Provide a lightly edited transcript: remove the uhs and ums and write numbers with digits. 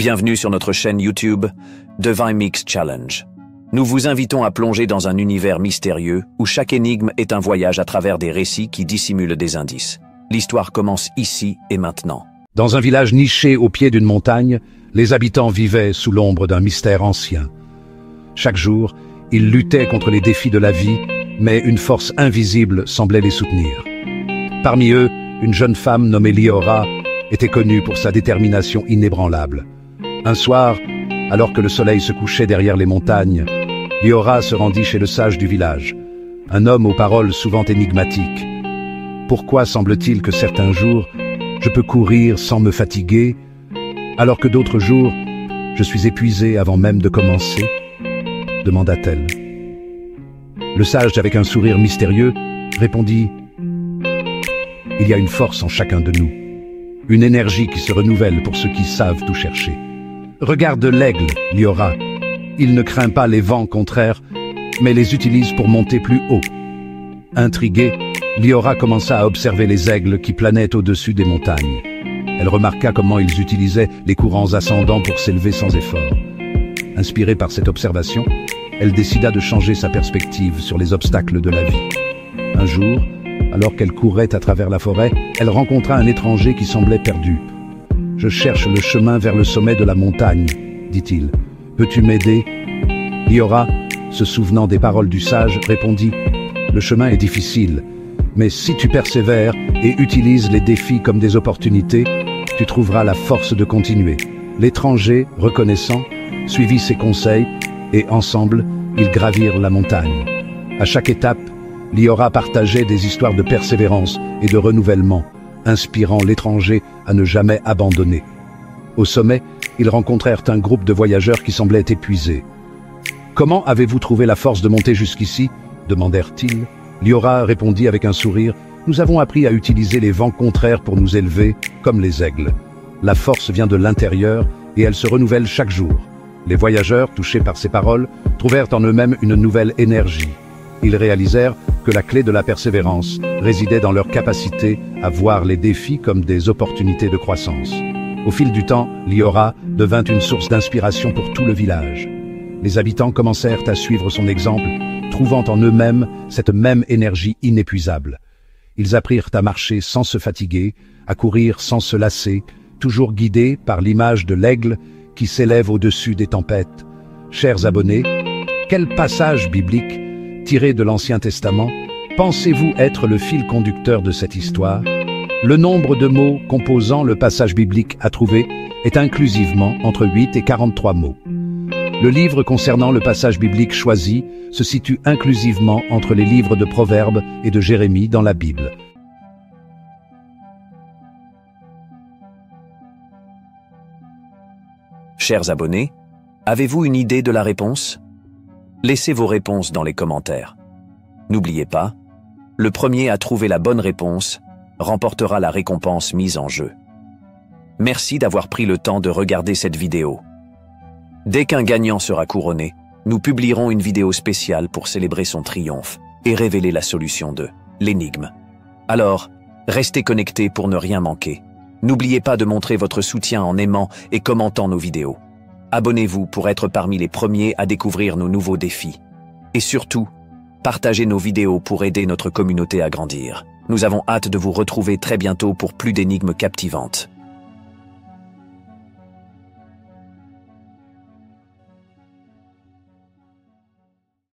Bienvenue sur notre chaîne YouTube Divine Mix Challenge. Nous vous invitons à plonger dans un univers mystérieux où chaque énigme est un voyage à travers des récits qui dissimulent des indices. L'histoire commence ici et maintenant. Dans un village niché au pied d'une montagne, les habitants vivaient sous l'ombre d'un mystère ancien. Chaque jour, ils luttaient contre les défis de la vie, mais une force invisible semblait les soutenir. Parmi eux, une jeune femme nommée Liora était connue pour sa détermination inébranlable. Un soir, alors que le soleil se couchait derrière les montagnes, Liora se rendit chez le sage du village, un homme aux paroles souvent énigmatiques. Pourquoi semble-t-il que certains jours, je peux courir sans me fatiguer, alors que d'autres jours, je suis épuisé avant même de commencer? Demanda-t-elle. Le sage, avec un sourire mystérieux, répondit: il y a une force en chacun de nous, une énergie qui se renouvelle pour ceux qui savent tout chercher. Regarde l'aigle, Liora. Il ne craint pas les vents contraires, mais les utilise pour monter plus haut. Intriguée, Liora commença à observer les aigles qui planaient au-dessus des montagnes. Elle remarqua comment ils utilisaient les courants ascendants pour s'élever sans effort. Inspirée par cette observation, elle décida de changer sa perspective sur les obstacles de la vie. Un jour, alors qu'elle courait à travers la forêt, elle rencontra un étranger qui semblait perdu. « Je cherche le chemin vers le sommet de la montagne, » dit-il. « Peux-tu m'aider » Liora, se souvenant des paroles du sage, répondit: « Le chemin est difficile, mais si tu persévères et utilises les défis comme des opportunités, tu trouveras la force de continuer. » L'étranger, reconnaissant, suivit ses conseils et ensemble, ils gravirent la montagne. À chaque étape, Liora partageait des histoires de persévérance et de renouvellement, inspirant l'étranger à ne jamais abandonner. Au sommet, ils rencontrèrent un groupe de voyageurs qui semblaient épuisés. « Comment avez-vous trouvé la force de monter jusqu'ici » demandèrent-ils. Liora répondit avec un sourire: « Nous avons appris à utiliser les vents contraires pour nous élever, comme les aigles. La force vient de l'intérieur et elle se renouvelle chaque jour. » Les voyageurs, touchés par ces paroles, trouvèrent en eux-mêmes une nouvelle énergie. Ils réalisèrent que la clé de la persévérance résidait dans leur capacité à voir les défis comme des opportunités de croissance. Au fil du temps, Liora devint une source d'inspiration pour tout le village. Les habitants commencèrent à suivre son exemple, trouvant en eux-mêmes cette même énergie inépuisable. Ils apprirent à marcher sans se fatiguer, à courir sans se lasser, toujours guidés par l'image de l'aigle qui s'élève au-dessus des tempêtes. Chers abonnés, quel passage biblique tiré de l'Ancien Testament pensez-vous être le fil conducteur de cette histoire? Le nombre de mots composant le passage biblique à trouver est inclusivement entre 8 et 43 mots. Le livre concernant le passage biblique choisi se situe inclusivement entre les livres de Proverbes et de Jérémie dans la Bible. Chers abonnés, avez-vous une idée de la réponse? Laissez vos réponses dans les commentaires. N'oubliez pas, le premier à trouver la bonne réponse remportera la récompense mise en jeu. Merci d'avoir pris le temps de regarder cette vidéo. Dès qu'un gagnant sera couronné, nous publierons une vidéo spéciale pour célébrer son triomphe et révéler la solution de l'énigme. Alors, restez connectés pour ne rien manquer. N'oubliez pas de montrer votre soutien en aimant et commentant nos vidéos. Abonnez-vous pour être parmi les premiers à découvrir nos nouveaux défis. Et surtout, partagez nos vidéos pour aider notre communauté à grandir. Nous avons hâte de vous retrouver très bientôt pour plus d'énigmes captivantes.